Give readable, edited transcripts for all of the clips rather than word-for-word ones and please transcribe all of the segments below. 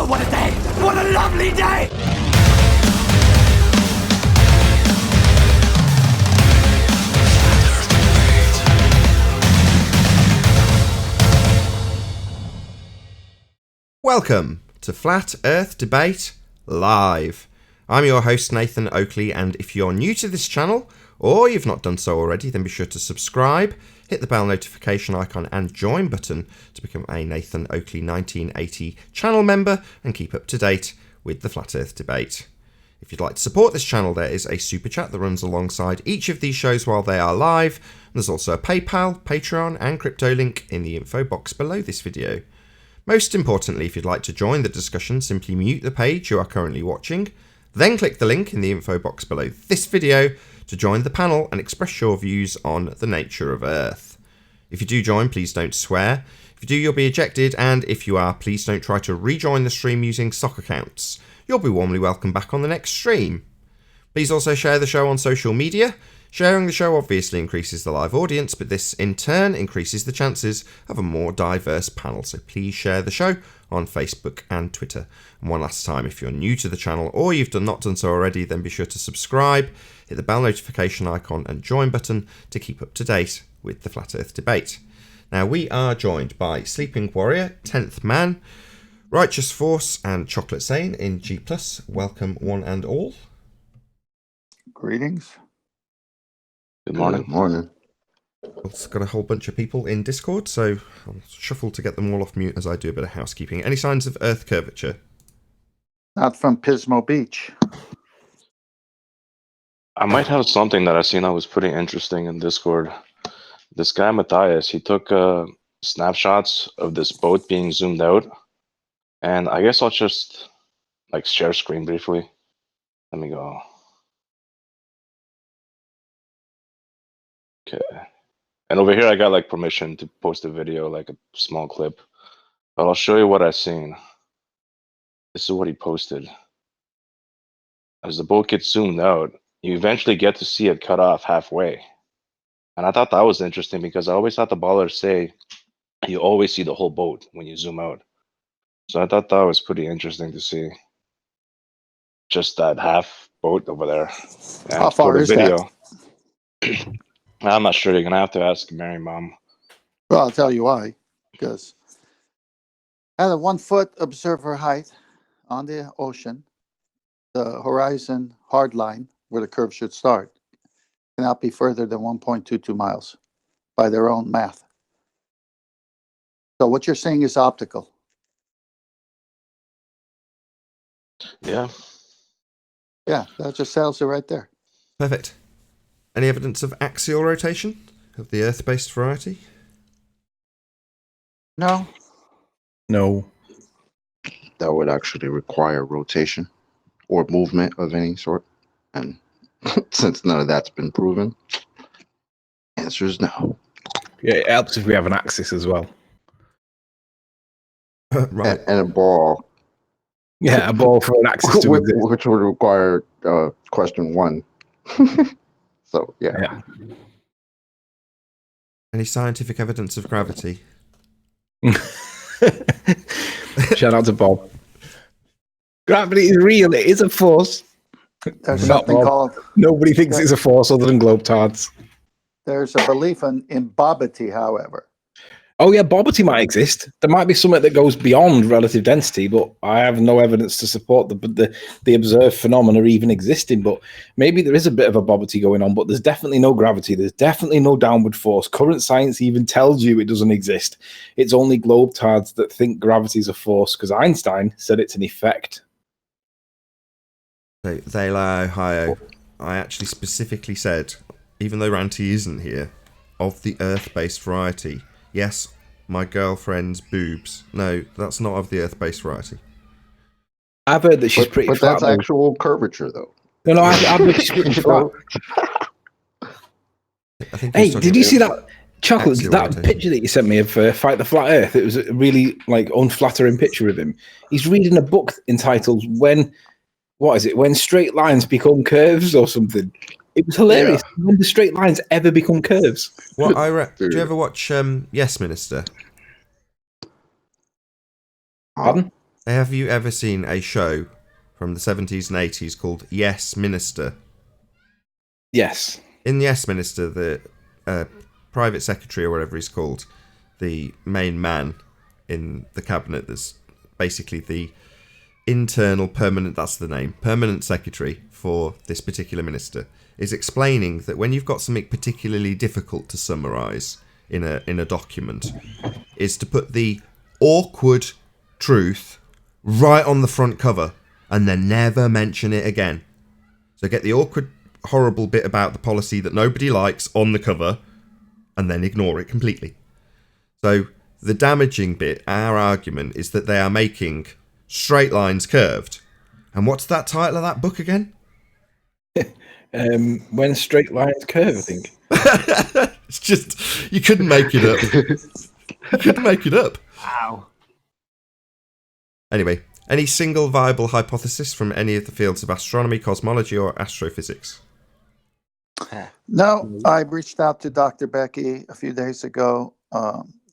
Oh, what a day! What a lovely day! Welcome to Flat Earth Debate Live. I'm your host Nathan Oakley, and if you're new to this channel, or you've not done so already, then be sure to subscribe, hit the bell notification icon and join button to become a Nathan Oakley 1980 channel member and keep up to date with the Flat Earth Debate. If you'd like to support this channel, there is a super chat that runs alongside each of these shows while they are live, and there's also a PayPal, Patreon and crypto link in the info box below this video. Most importantly, if you'd like to join the discussion, simply mute the page you are currently watching, then click the link in the info box below this video to join the panel and express your views on the nature of Earth. If you do join, please don't swear. If you do, you'll be ejected, and if you are, please don't try to rejoin the stream using sock accounts. You'll be warmly welcomed back on the next stream. Please also share the show on social media. Sharing the show obviously increases the live audience, but this in turn increases the chances of a more diverse panel, so please share the show on Facebook and Twitter. And one last time, if you're new to the channel or you've not done so already, then be sure to subscribe, hit the bell notification icon and join button to keep up to date with the Flat Earth Debate. Now we are joined by Sleeping Warrior, 10th Man, Righteous Force and Chocolate Sane in G+. Welcome one and all. Greetings. Good morning. Good morning. It's got a whole bunch of people in Discord, so I'll shuffle to get them all off mute as I do a bit of housekeeping. Any signs of Earth curvature? Not from Pismo Beach. I might have something that I seen that was pretty interesting in Discord. This guy Matthias, he took snapshots of this boat being zoomed out, and I guess I'll just share screen briefly. Let me go. Okay. And over here I got permission to post a video, a small clip. But I'll show you what I've seen. This is what he posted. As the boat gets zoomed out, you eventually get to see it cut off halfway. And I thought that was interesting because I always thought the ballers say you always see the whole boat when you zoom out. So I thought that was pretty interesting to see. Just that half boat over there. And How far is video, that? I'm not sure. You're going to have to ask Mary Mom. Well, I'll tell you why. Because at a 1 foot observer height on the ocean, the horizon hard line where the curve should start cannot be further than 1.22 miles by their own math. So what you're saying is optical. Yeah. Yeah, that just sells it right there. Perfect. Any evidence of axial rotation of the Earth-based variety? No. No. That would actually require rotation or movement of any sort. And since none of that's been proven, answer is no. Yeah, it helps if we have an axis as well. Right. And a ball. Yeah, a ball for an axis to exist. Which would require question one. So, yeah. Any scientific evidence of gravity? Shout out to Bob. Gravity is real. It is a force. There's Not something Bob. called, Nobody thinks it's a force other than globetards. there's a belief in bobbity, however. Oh yeah, bobbity might exist. There might be something that goes beyond relative density, but I have no evidence to support the observed phenomena even existing. But maybe there is a bit of a bobbity going on, but there's definitely no gravity. There's definitely no downward force. Current science even tells you it doesn't exist. It's only globetards that think gravity is a force, because Einstein said it's an effect. So, Thela, Ohio, I actually specifically said, even though Ranty isn't here, of the Earth-based variety. Yes, my girlfriend's boobs. No, that's not of the Earth-based variety. I've heard that she's pretty but flat. that's though. actual curvature, though. No, I've heard she's pretty flat. I think Hey, did you see that chocolate? Axial That rotation. picture that you sent me of Fight the Flat Earth? It was a really unflattering picture of him. He's reading a book entitled "When Straight Lines Become Curves" or something. It was hilarious. Yeah. When do straight lines ever become curves? Well, do you ever watch Yes Minister? Pardon? Have you ever seen a show from the 70s and 80s called Yes, Minister? Yes. In Yes, Minister, the private secretary or whatever he's called, the main man in the cabinet, that's basically the internal permanent, that's the name, permanent secretary for this particular minister, is explaining that when you've got something particularly difficult to summarise in a document, is to put the awkward truth right on the front cover and then never mention it again. So get the awkward, horrible bit about the policy that nobody likes on the cover and then ignore it completely. So the damaging bit, our argument, is that they are making straight lines curved. And what's that title of that book again? When straight lines curve, I think. It's just, you couldn't make it up. You couldn't make it up. Wow. Anyway, any single viable hypothesis from any of the fields of astronomy, cosmology, or astrophysics? No, I reached out to Dr. Becky a few days ago,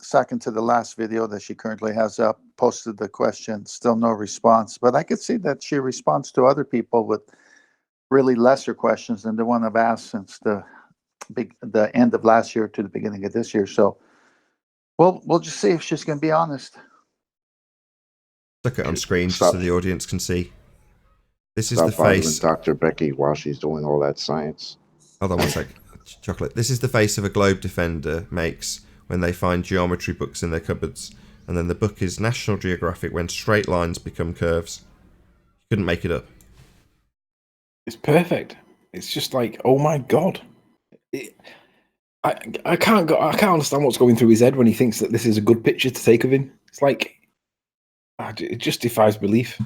second to the last video that she currently has up, posted the question, still no response. But I could see that she responds to other people with really lesser questions than the one I've asked since the end of last year to the beginning of this year. So we'll just see if she's going to be honest. Look it on screen Stop. so the audience can see. This is Stop the face. bothering Dr. Becky while she's doing all that science. Hold on one sec. Chocolate. This is the face of a globe defender makes when they find geometry books in their cupboards. And then the book is National Geographic when straight lines become curves. You couldn't make it up. It's perfect. It's just like, oh my god. I can't understand what's going through his head when he thinks that this is a good picture to take of him. It's like, it just defies belief.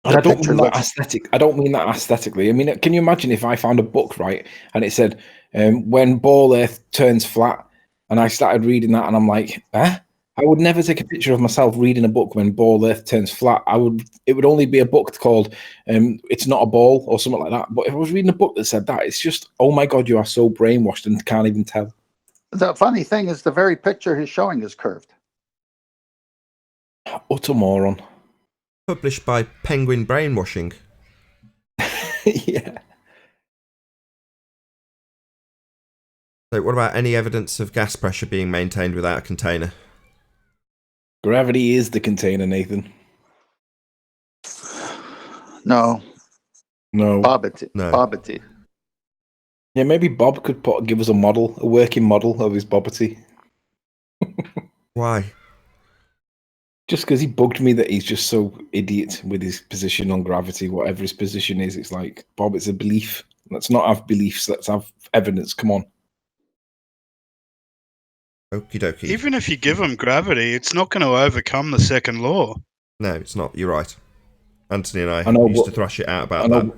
And I don't mean that aesthetic. I don't mean that aesthetically. I mean, can you imagine if I found a book, right, and it said, when ball Earth turns flat, and I started reading that, and I'm like, I would never take a picture of myself reading a book when ball Earth turns flat. It would only be a book called "It's Not a Ball" or something like that. But if I was reading a book that said that, it's just, oh my god, you are so brainwashed and can't even tell. The funny thing is, the very picture he's showing is curved. Utter moron. Published by Penguin Brainwashing. Yeah. So what about any evidence of gas pressure being maintained without a container? Gravity is the container, Nathan. No. No. Bobbity. No. Bobbity. Yeah, maybe Bob could give us a working model of his bobbity. Why? Just because he bugged me that he's just so idiot with his position on gravity, whatever his position is. It's like, Bob, it's a belief. Let's not have beliefs. Let's have evidence. Come on. Okie dokie. Even if you give him gravity, it's not going to overcome the second law. No, it's not. You're right. Anthony and I know, used but- to thrash it out about that.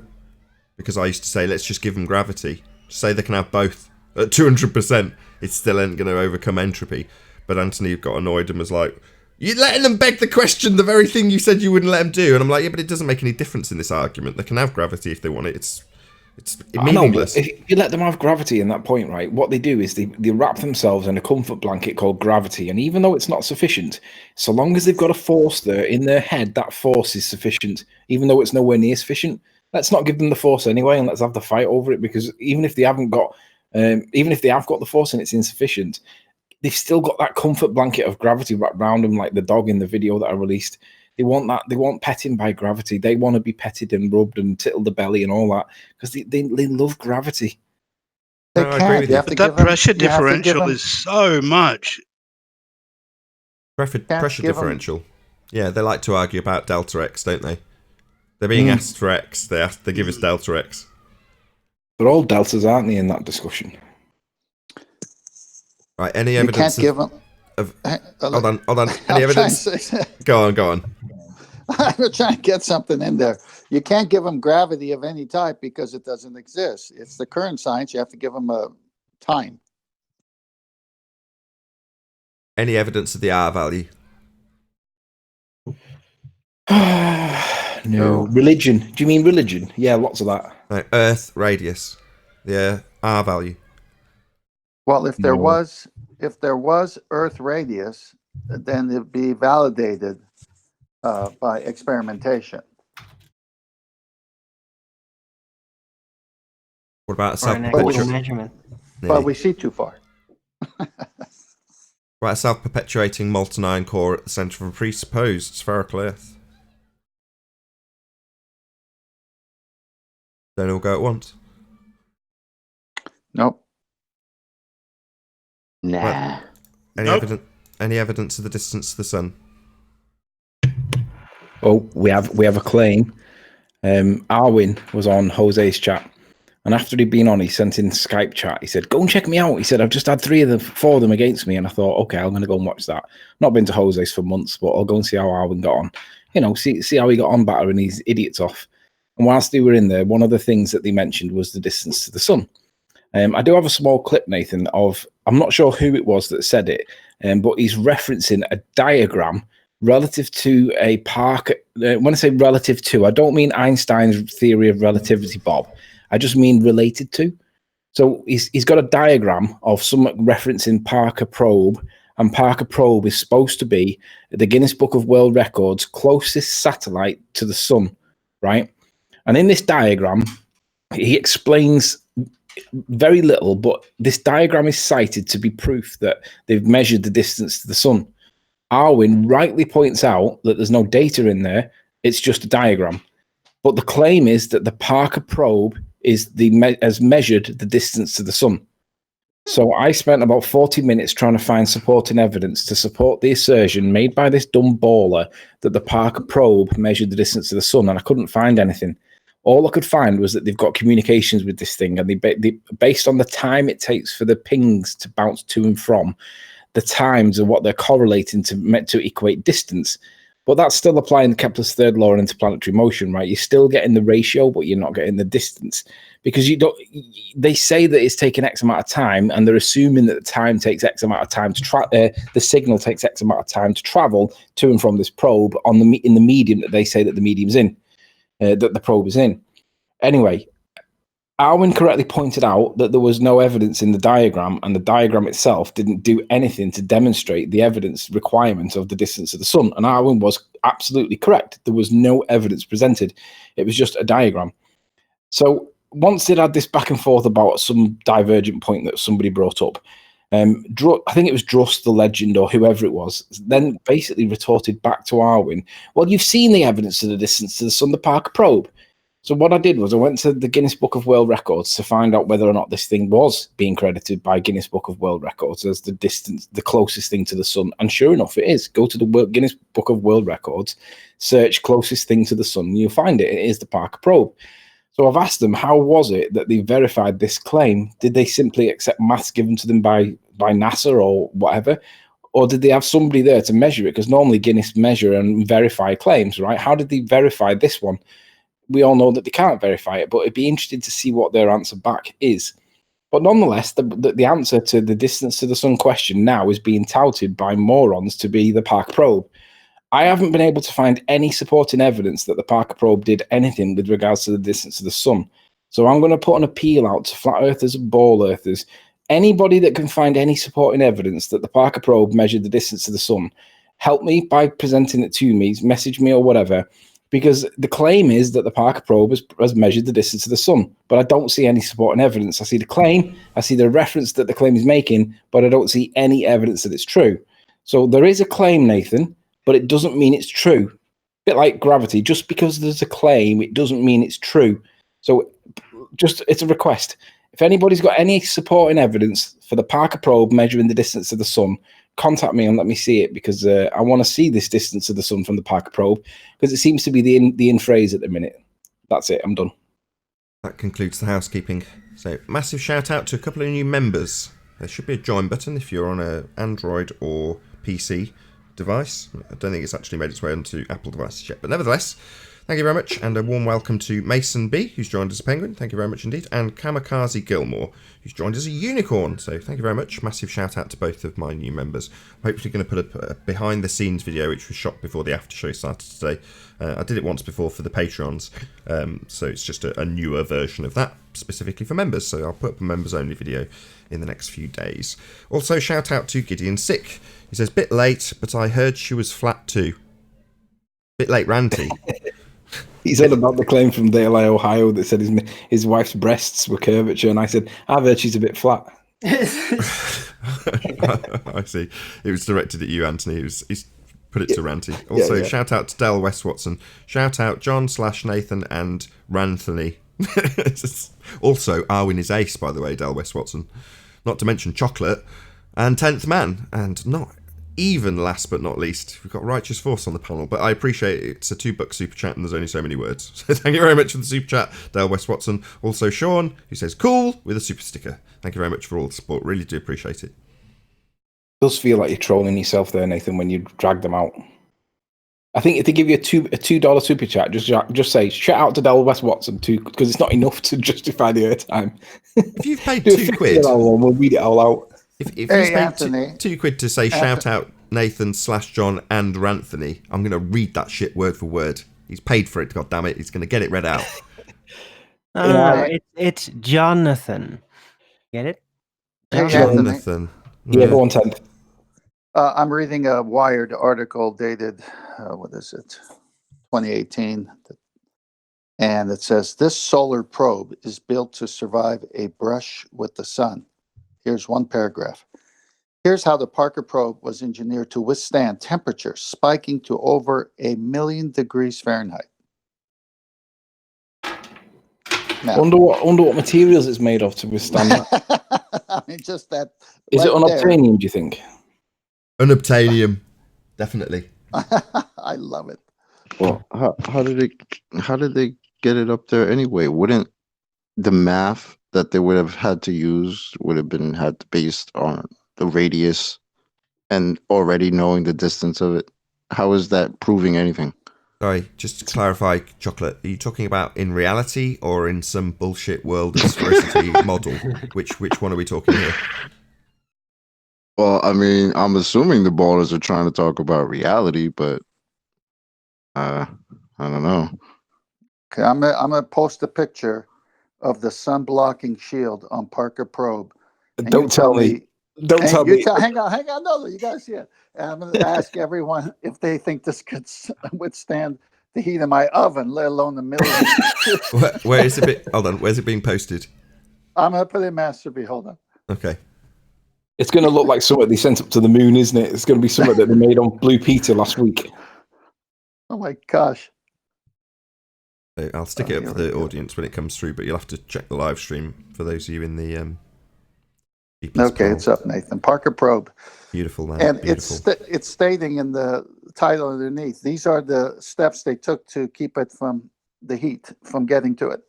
Because I used to say, let's just give them gravity. Just say they can have both. At 200%, it still ain't going to overcome entropy. But Anthony got annoyed and was like, you're letting them beg the question, the very thing you said you wouldn't let them do. And I'm like, yeah, but it doesn't make any difference in this argument. They can have gravity if they want it. It's meaningless. I know, if you let them have gravity in that point, right, what they do is they wrap themselves in a comfort blanket called gravity. And even though it's not sufficient, so long as they've got a force there in their head, that force is sufficient, even though it's nowhere near sufficient. Let's not give them the force anyway, and let's have the fight over it, because even if they have got the force and it's insufficient, they've still got that comfort blanket of gravity wrapped around them, like the dog in the video that I released. They want that. They want petting by gravity. They want to be petted and rubbed and tittle the belly and all that, because they love gravity. They No, I agree with you. But that pressure differential is so much. Pressure differential. Yeah, they like to argue about delta X, don't they? They're being asked for X. They give us delta X. They're all deltas, aren't they, in that discussion? Right, any You evidence can't give them. Hold on. Any evidence? Go on. I'm trying to get something in there. You can't give them gravity of any type because it doesn't exist. It's the current science. You have to give them a time. Any evidence of the R value? No. Religion. Do you mean religion? Yeah, lots of that. No, Earth radius. The R value. Well, if there was Earth radius, then it'd be validated by experimentation. What about Or an actual self-perpetuating? measurement. But we see too far. What about self-perpetuating molten iron core at the centre of a presupposed spherical Earth? Don't all go at once. Nope. Nah. Any evidence of the distance to the sun? Oh, we have a claim. Arwin was on Jose's chat, and after he'd been on, he sent in Skype chat. He said, "Go and check me out." He said, "I've just had 4 of them against me," and I thought, okay, I'm going to go and watch that. Not been to Jose's for months, but I'll go and see how Arwin got on. You know, see how he got on battering these idiots off. And whilst they were in there, one of the things that they mentioned was the distance to the sun. I do have a small clip, Nathan, of, I'm not sure who it was that said it, but he's referencing a diagram relative to a Parker. When I say relative to, I don't mean Einstein's theory of relativity, Bob. I just mean related to. So he's got a diagram of some referencing Parker probe, and Parker probe is supposed to be the Guinness Book of World Records closest satellite to the sun, right? And in this diagram, he explains very little, but this diagram is cited to be proof that they've measured the distance to the sun. Arwin rightly points out that there's no data in there, it's just a diagram. But the claim is that the Parker probe has measured the distance to the sun. So I spent about 40 minutes trying to find supporting evidence to support the assertion made by this dumb baller that the Parker probe measured the distance to the sun, and I couldn't find anything. All I could find was that they've got communications with this thing, and they based on the time it takes for the pings to bounce to and from, the times are what they're correlating to equate distance. But that's still applying Kepler's third law of interplanetary motion, right? You're still getting the ratio, but you're not getting the distance, because they say that it's taking X amount of time, and they're assuming that the time takes X amount of time to the signal takes X amount of time to travel to and from this probe in the medium that they say that the medium's in, that the probe is in. Anyway, Arwin correctly pointed out that there was no evidence in the diagram, and the diagram itself didn't do anything to demonstrate the evidence requirement of the distance of the sun. And Arwin was absolutely correct. There was no evidence presented. It was just a diagram. So once they'd had this back and forth about some divergent point that somebody brought up, I think it was Druss the legend or whoever it was, then basically retorted back to Arwin, well, you've seen the evidence of the distance to the sun, the Parker probe. So what I did was I went to the Guinness Book of World Records to find out whether or not this thing was being credited by Guinness Book of World Records as the closest thing to the sun. And sure enough, it is. Go to the Guinness Book of World Records, search closest thing to the sun, and you'll find it. It is the Parker probe. So I've asked them, how was it that they verified this claim? Did they simply accept maths given to them by NASA or whatever? Or did they have somebody there to measure it? Because normally Guinness measure and verify claims, right? How did they verify this one? We all know that they can't verify it, but it'd be interesting to see what their answer back is. But nonetheless, the answer to the distance to the sun question now is being touted by morons to be the Parker probe. I haven't been able to find any supporting evidence that the Parker probe did anything with regards to the distance to the sun. So I'm going to put an appeal out to flat earthers and ball earthers. Anybody that can find any supporting evidence that the Parker probe measured the distance to the sun, help me by presenting it to me, message me or whatever. Because the claim is that the Parker probe has measured the distance to the sun, but I don't see any supporting evidence. I see the claim, I see the reference that the claim is making, but I don't see any evidence that it's true. So there is a claim, Nathan, but it doesn't mean it's true. A bit like gravity, just because there's a claim, it doesn't mean it's true. So it's a request. If anybody's got any supporting evidence for the Parker probe measuring the distance to the sun, contact me and let me see it, because I want to see this distance of the sun from the Parker probe, because it seems to be the in phrase at the minute. That's it. I'm done. That concludes the housekeeping. So massive shout out to a couple of new members. There should be a join button if you're on an Android or PC device. I don't think it's actually made its way onto Apple devices yet, but nevertheless, thank you very much, and a warm welcome to Mason B, who's joined as a penguin. Thank you very much indeed. And Kamikaze Gilmore, who's joined as a unicorn. So thank you very much. Massive shout out to both of my new members. I'm hopefully going to put a behind the scenes video, which was shot before the after show started today. I did it once before for the Patreons, so it's just a newer version of that, specifically for members. So I'll put up a members only video in the next few days. Also, shout out to Gideon Sick. He says, bit late, but I heard she was flat too. Bit late ranty. He said about the claim from Dale, Ohio, that said his wife's breasts were curvature, and I said, I've heard she's a bit flat. I see. It was directed at you, Anthony. He's put it to Ranty. Also, shout out to Del West Watson. Shout out John/Nathan and Ranthony. Also, Arwin is ace, by the way, Del West Watson. Not to mention Chocolate and 10th Man. And not even last but not least, we've got Righteous Force on the panel. But I appreciate it's a $2 super chat and there's only so many words. So thank you very much for the super chat, Del West Watson. Also, Sean, who says cool with a super sticker. Thank you very much for all the support. Really do appreciate it. It does feel like you're trolling yourself there, Nathan, when you drag them out. I think if they give you a $2 super chat, just say shout out to Del West Watson too, because it's not enough to justify the airtime. If you've paid £2, we'll read it all out. Hey, If you paid Anthony. £2 to say shout out Nathan/John and Ranthony, I'm going to read that shit word for word. He's paid for it, God damn it. He's going to get it read out. It's Jonathan. Get it? Hey, Jonathan. Yeah, go on, 10th. I'm reading a Wired article dated, 2018. And it says, this solar probe is built to survive a brush with the sun. Here's one paragraph. Here's how the Parker probe was engineered to withstand temperature spiking to over 1,000,000 degrees Fahrenheit. Now, Wonder what materials it's made of to withstand that. I mean, just that. Is it unobtainium, do you think? Unobtainium. Definitely. I love it. Well, how did they get it up there anyway? Wouldn't the math that they would have had to use would have been based on the radius and already knowing the distance of it? How is that proving anything? Sorry, just to clarify, Chocolate, are you talking about in reality or in some bullshit world of sphericity model? Which one are we talking here? Well, I mean, I'm assuming the ballers are trying to talk about reality, but I don't know. Okay, I'm gonna post a picture of the sun blocking shield on Parker probe. And Don't tell me. Don't tell me. Hang on. No, you guys see it. And I'm going to ask everyone if they think this could withstand the heat of my oven, let alone the million. Where is it? Hold on. Where's it being posted? I'm going to put it in Masterby. Hold on. Okay. It's going to look like something they sent up to the moon, isn't it? It's going to be something that they made on Blue Peter last week. Oh my gosh. I'll stick it up for the audience when it comes through, but you'll have to check the live stream for those of you in the. Okay, it's up, Nathan. Parker probe. Beautiful, man. And beautiful. it's stating in the title underneath, these are the steps they took to keep it from the heat, from getting to it.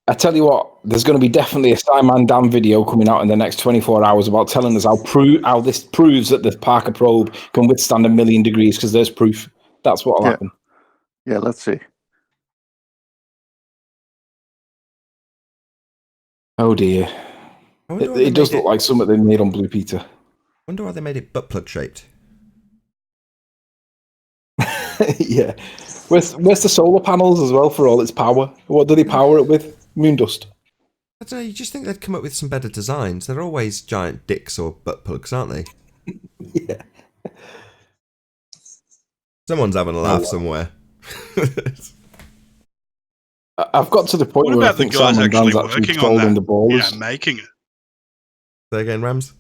I tell you what, there's going to be definitely a Simon Dan video coming out in the next 24 hours about telling us how this proves that the Parker probe can withstand 1,000,000 degrees, because there's proof. That's what will happen. Yeah, let's see. Oh dear. It does look like something they made on Blue Peter. Wonder why they made it butt plug shaped. Yeah. Where's the solar panels as well for all its power? What do they power it with? Moon dust. I don't know, you just think they'd come up with some better designs. They're always giant dicks or butt plugs, aren't they? Yeah. Someone's having a laugh somewhere. I've got to the point What where I about the think guys Simon actually Dan's actually working on trolling the that? ballers. Yeah, making it. Say again, Rams?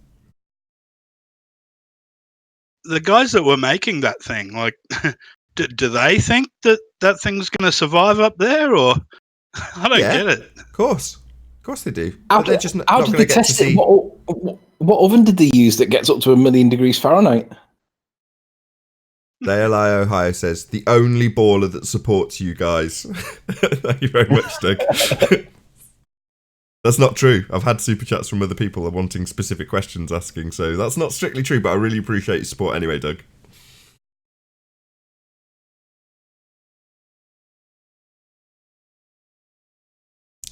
The guys that were making that thing, like, do they think that thing's going to survive up there, or I don't get it. Of course they do. How But they're just not did going they to get to test see. it? What oven did they use that gets up to 1,000,000 degrees Fahrenheit? Dale Ohio says, the only baller that supports you guys. Thank you very much, Doug. That's not true. I've had super chats from other people wanting specific questions asking, so that's not strictly true, but I really appreciate your support anyway, Doug.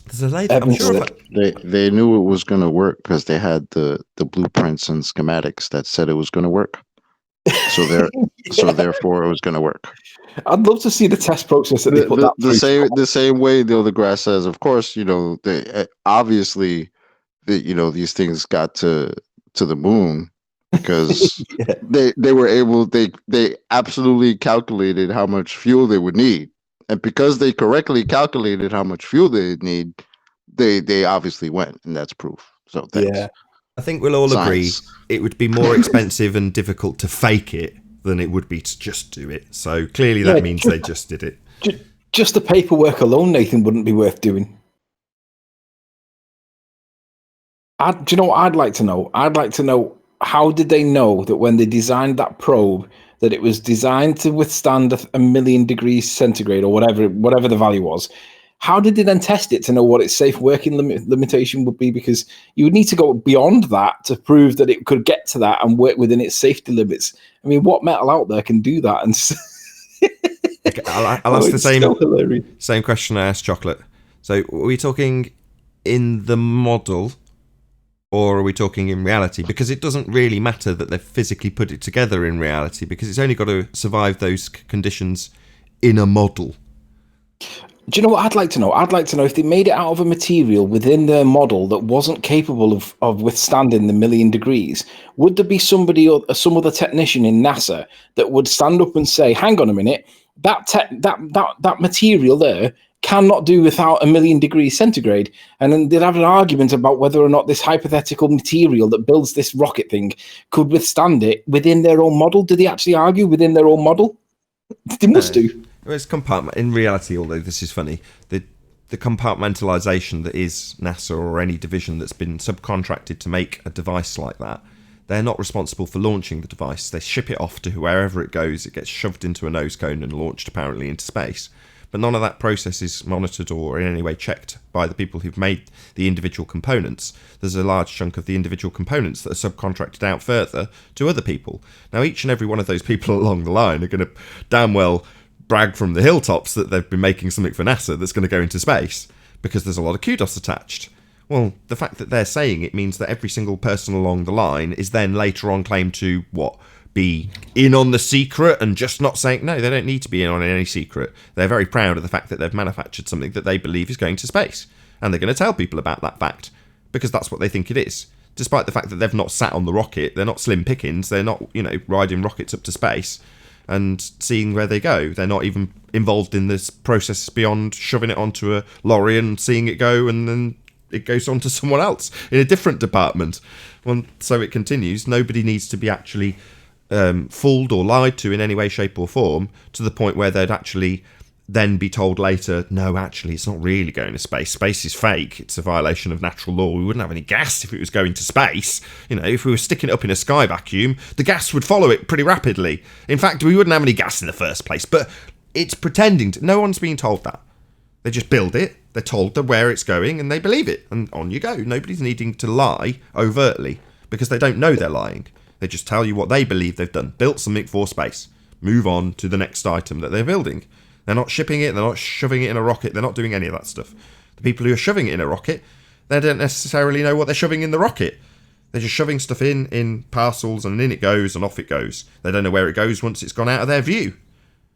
There's a lady, I'm sure They knew it was going to work because they had the blueprints and schematics that said it was going to work. So therefore it was going to work. I'd love to see the test process that they put that through. The same way Neil deGrasse says, of course, they obviously these things got to the moon because Yeah. they were able they absolutely calculated how much fuel they would need, and because they correctly calculated how much fuel they need, they obviously went, and that's proof. So thanks. Yeah. I think we'll all agree Science. it would be more expensive and difficult to fake it than it would be to just do it. So clearly that Yeah, means true. they just did it. Just the paperwork alone, Nathan, wouldn't be worth doing. Do you know what I'd like to know? I'd like to know, how did they know that when they designed that probe, that it was designed to withstand 1,000,000 degrees centigrade or whatever the value was? How did they then test it to know what its safe working limitation would be? Because you would need to go beyond that to prove that it could get to that and work within its safety limits. I mean, what metal out there can do that? And Okay, I'll ask the it's so hilarious. same question I asked Chocolate. So are we talking in the model, or are we talking in reality? Because it doesn't really matter that they've physically put it together in reality, because it's only got to survive those conditions in a model. Do you know what I'd like to know? I'd like to know if they made it out of a material within their model that wasn't capable of withstanding the 1,000,000 degrees. Would there be somebody or some other technician in NASA that would stand up and say, "Hang on a minute, that material there cannot do without 1,000,000 degrees centigrade"? And then they'd have an argument about whether or not this hypothetical material that builds this rocket thing could withstand it within their own model. Do they actually argue within their own model? They must do. Well, it's in reality, although this is funny, the compartmentalization that is NASA or any division that's been subcontracted to make a device like that, they're not responsible for launching the device. They ship it off to wherever it goes. It gets shoved into a nose cone and launched apparently into space. But none of that process is monitored or in any way checked by the people who've made the individual components. There's a large chunk of the individual components that are subcontracted out further to other people. Now, each and every one of those people along the line are going to damn well brag from the hilltops that they've been making something for NASA that's going to go into space, because there's a lot of kudos attached. Well, the fact that they're saying it means that every single person along the line is then later on claimed to, be in on the secret and just not saying, no, they don't need to be in on any secret. They're very proud of the fact that they've manufactured something that they believe is going to space. And they're going to tell people about that fact, because that's what they think it is. Despite the fact that they've not sat on the rocket, they're not slim pickings, they're not, riding rockets up to space and seeing where they go. They're not even involved in this process beyond shoving it onto a lorry and seeing it go, and then it goes on to someone else in a different department. Well, so it continues. Nobody needs to be actually fooled or lied to in any way, shape or form, to the point where they'd actually then be told later, no, actually, it's not really going to space. Space is fake. It's a violation of natural law. We wouldn't have any gas if it was going to space. If we were sticking it up in a sky vacuum, the gas would follow it pretty rapidly. In fact, we wouldn't have any gas in the first place. But it's pretending to. No one's being told that. They just build it. They're told where it's going, and they believe it. And on you go. Nobody's needing to lie overtly, because they don't know they're lying. They just tell you what they believe they've done. Built something for space. Move on to the next item that they're building. They're not shipping it. They're not shoving it in a rocket. They're not doing any of that stuff. The people who are shoving it in a rocket, they don't necessarily know what they're shoving in the rocket. They're just shoving stuff in parcels, and in it goes, and off it goes. They don't know where it goes once it's gone out of their view.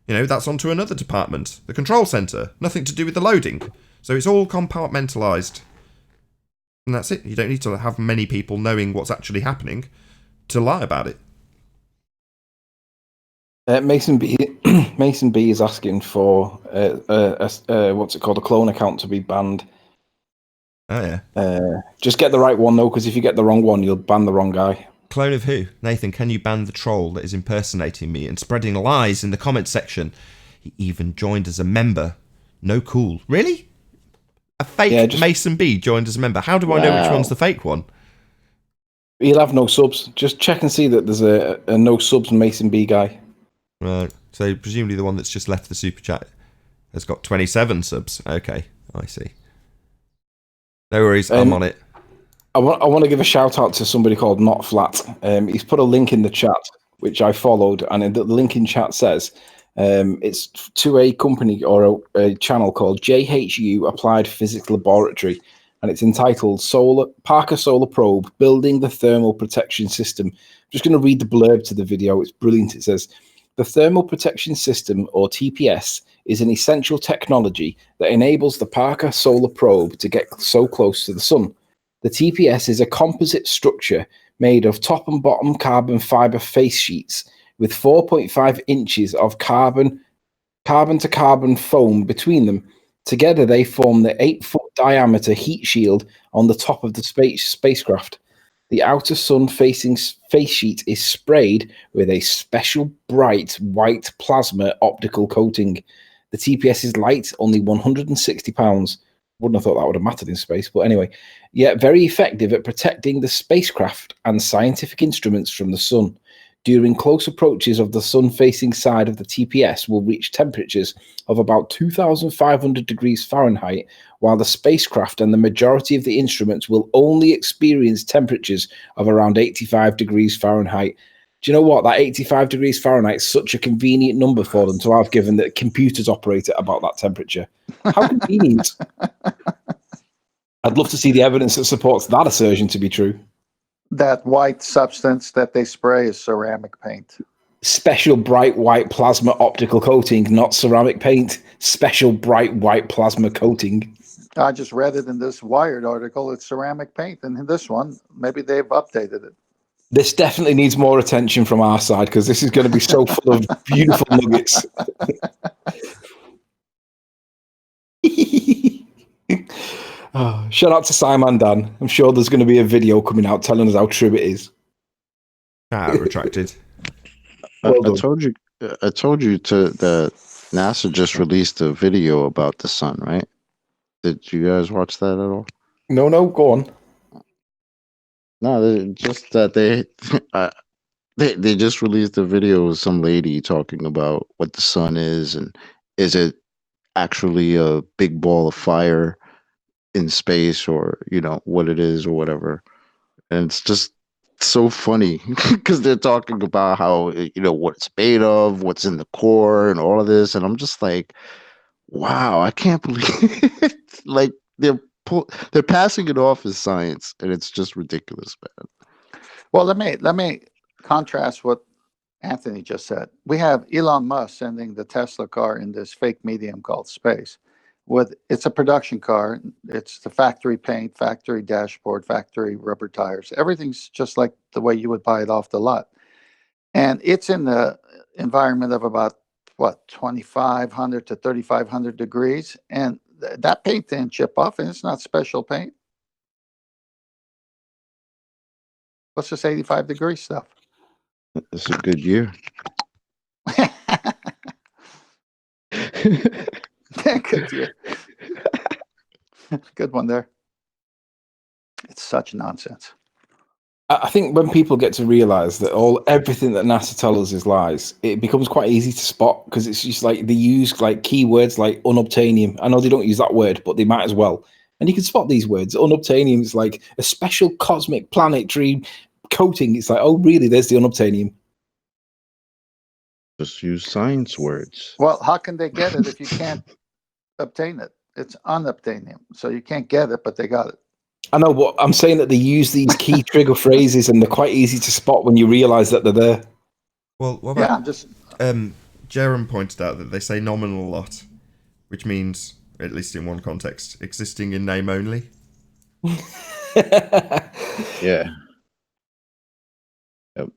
That's onto another department. The control centre. Nothing to do with the loading. So it's all compartmentalised. And that's it. You don't need to have many people knowing what's actually happening to lie about it. Mason B is asking for what's it called, a clone account to be banned. Oh yeah. Just get the right one though, because if you get the wrong one, you'll ban the wrong guy. Clone of who? Nathan, can you ban the troll that is impersonating me and spreading lies in the comments section? He even joined as a member. No cool. Really? A fake Mason B joined as a member. How do I know which one's the fake one? He'll have no subs. Just check and see that there's a no subs Mason B guy. Right. So presumably the one that's just left the super chat has got 27 subs. Okay, I see. No worries, I'm on it. I want to give a shout out to somebody called Not Flat. He's put a link in the chat, which I followed, and the link in chat says it's to a company or a channel called JHU Applied Physics Laboratory, and it's entitled Parker Solar Probe, Building the Thermal Protection System. I'm just going to read the blurb to the video. It's brilliant. It says, the Thermal Protection System, or TPS, is an essential technology that enables the Parker Solar Probe to get so close to the sun. The TPS is a composite structure made of top and bottom carbon fiber face sheets with 4.5 inches of carbon-to-carbon foam between them. Together, they form the 8-foot diameter heat shield on the top of the spacecraft. The outer sun-facing face sheet is sprayed with a special bright white plasma optical coating. The TPS is light, only 160 pounds. Wouldn't have thought that would have mattered in space, but anyway. Yet very effective at protecting the spacecraft and scientific instruments from the sun. During close approaches of the sun-facing side of the TPS will reach temperatures of about 2,500 degrees Fahrenheit, while the spacecraft and the majority of the instruments will only experience temperatures of around 85 degrees Fahrenheit. Do you know what? That 85 degrees Fahrenheit is such a convenient number for them to have, given that computers operate at about that temperature. How convenient. I'd love to see the evidence that supports that assertion to be true. That white substance that they spray is ceramic paint. Special bright white plasma optical coating, not ceramic paint. Special bright white plasma coating. I just read it in this Wired article. It's ceramic paint. And in this one, maybe they've updated it. This definitely needs more attention from our side because this is going to be so full of beautiful nuggets. Oh, shout out to Simon Dan. I'm sure there's going to be a video coming out telling us how true it is. Retracted. I told you that NASA just released a video about the sun, right? Did you guys watch that at all? No, go on. No, just that they just released a video of some lady talking about what the sun is and is it actually a big ball of fire in space, or what it is or whatever. And it's just so funny because they're talking about how what it's made of, what's in the core, and all of this, and I'm just like, wow, I can't believe it. Like they're passing it off as science, and it's just ridiculous, man. Well, let me contrast what Anthony just said. We have Elon Musk sending the Tesla car in this fake medium called space. It's a production car. It's the factory paint, factory dashboard, factory rubber tires. Everything's just like the way you would buy it off the lot. And it's in the environment of about 2,500 to 3,500 degrees, and that paint didn't chip off, and it's not special paint. What's this 85 degree stuff? It's a good year. Good year. Good one there. It's such nonsense. I think when people get to realize that everything that NASA tells us is lies, it becomes quite easy to spot, because it's just like they use like keywords like unobtainium. I know they don't use that word, but they might as well. And you can spot these words. Unobtainium is like a special cosmic planetary coating. It's like, oh, really? There's the unobtainium. Just use science words. Well, how can they get it if you can't obtain it? It's unobtainium. So you can't get it, but they got it. I know, but I'm saying that they use these key trigger phrases, and they're quite easy to spot when you realize that they're there. Well, what about... Yeah, I'm just... Jerem pointed out that they say nominal a lot, which means, at least in one context, existing in name only. Yeah. Yep.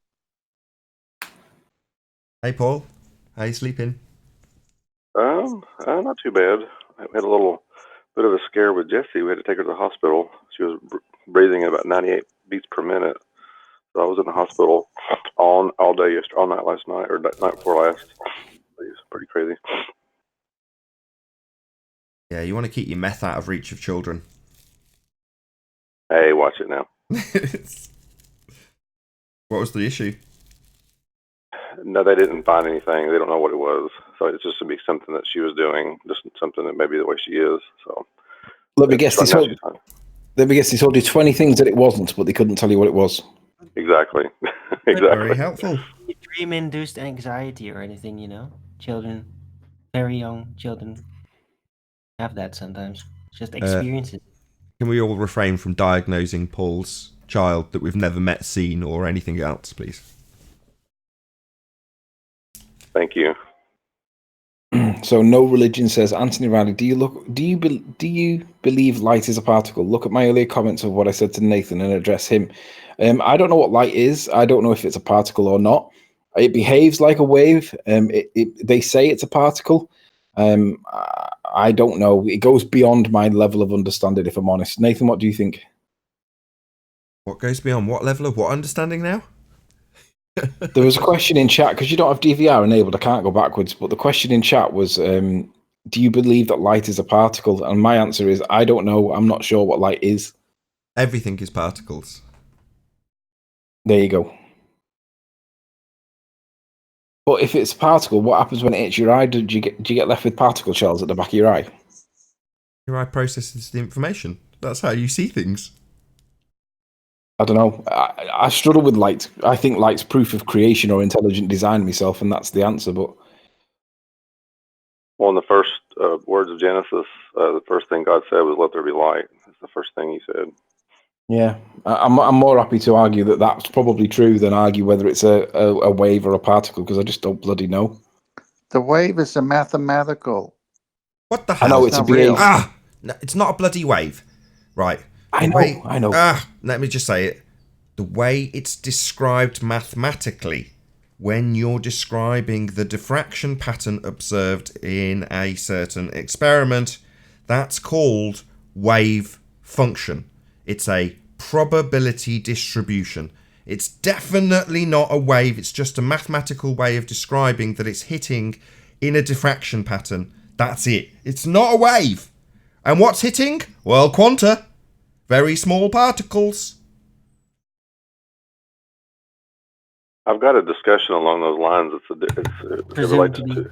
Hey, Paul. How you sleeping? Not too bad. I had a little bit of a scare with Jessie. We had to take her to the hospital. She was breathing at about 98 beats per minute. So I was in the hospital all night last night, or night before last. It's pretty crazy. Yeah, you want to keep your meth out of reach of children. Hey, watch it now. What was the issue? No, they didn't find anything. They don't know what it was. So it's just to be something that she was doing, just something that maybe the way she is. So let me guess. They told you 20 things that it wasn't, but they couldn't tell you what it was. Exactly. Exactly. Very helpful. Dream-induced anxiety or anything, children, very young children have that sometimes. It's just experiences. Can we all refrain from diagnosing Paul's child that we've never met, seen, or anything else, please? Thank you. So no religion says, Anthony Riley, do you believe light is a particle? Look at my earlier comments of what I said to Nathan and address him. I don't know what light is. I don't know if it's a particle or not. It behaves like a wave. They say it's a particle. I don't know. It goes beyond my level of understanding, if I'm honest. Nathan, what do you think? What goes beyond what level of what understanding now? There was a question in chat, because you don't have DVR enabled, I can't go backwards, but the question in chat was, do you believe that light is a particle? And my answer is, I don't know. I'm not sure what light is. Everything is particles. There you go. But if it's a particle, what happens when it hits your eye? Do you get left with particle shells at the back of your eye? Your eye processes the information. That's how you see things. I don't know. I struggle with light. I think light's proof of creation or intelligent design myself, and that's the answer. But well, in the first words of Genesis, the first thing God said was, "Let there be light." That's the first thing He said. yeah, I'm more happy to argue that that's probably true than argue whether it's a wave or a particle, because I just don't bloody know. The wave is a mathematical. What the I hell? know it's a not real. behave. No, it's not a bloody wave. Right. I know. Let me just say it. The way it's described mathematically, when you're describing the diffraction pattern observed in a certain experiment, that's called wave function. It's a probability distribution. It's definitely not a wave. It's just a mathematical way of describing that it's hitting in a diffraction pattern. That's it. It's not a wave. And what's hitting? Well, quanta. Very small particles. I've got a discussion along those lines. It's related to.